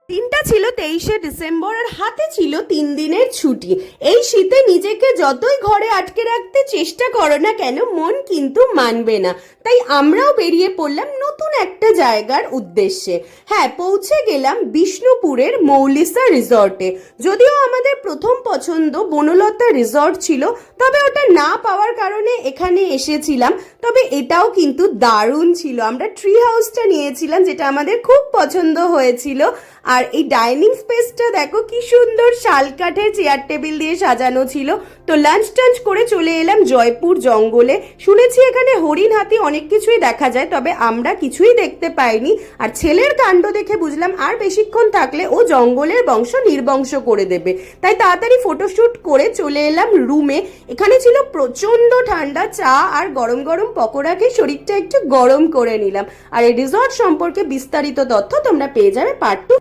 দিনটা ছিল 23শে ডিসেম্বর আর হাতে ছিল 3 দিনের ছুটি। এই শীতে নিজেকে যতই ঘরে আটকে রাখতে চেষ্টা করো না কেন, মন কিন্তু মানবে না। তাই আমরাও বেরিয়ে পড়লাম নতুন একটা জায়গার উদ্দেশ্যে। হ্যাঁ, পৌঁছে গেলাম বিষ্ণুপুরের মৌলিসা রিসর্টে। যদিও আমাদের প্রথম পছন্দ বনলতা রিসর্ট ছিল, তবে ওটা না পাওয়ার কারণে এখানে এসেছিলাম। তবে এটাও কিন্তু দারুণ ছিল। আমরা ট্রি হাউসটা নিয়েছিলাম, যেটা আমাদের খুব পছন্দ হয়েছিল। আর এই ডাইনিং স্পেসটা দেখো কি সুন্দর, শাল কাঠের চেয়ার টেবিল দিয়ে সাজানো ছিল। তো লাঞ্চ টাঞ্চ করে চলে এলাম জয়পুর জঙ্গলে। শুনেছি এখানে হরিণ, হাতি অনেক কিছুই দেখা যায়, তবে আমরা কিছুই দেখতে পাইনি। আর ছেলের কাণ্ড দেখে বুঝলাম আর বেশিক্ষণ থাকলে ও জঙ্গলের বংশ নির্বংশ করে দেবে। তাই তাড়াতাড়ি ফটোশুট করে চলে এলাম রুমে। এখানে ছিল প্রচন্ড ঠান্ডা, চা আর গরম গরম পকোড়া খেয়ে শরীরটা একটু গরম করে নিলাম। আর এই রিসর্ট সম্পর্কে বিস্তারিত তথ্য তোমরা পেয়ে যাবে পার্ট 2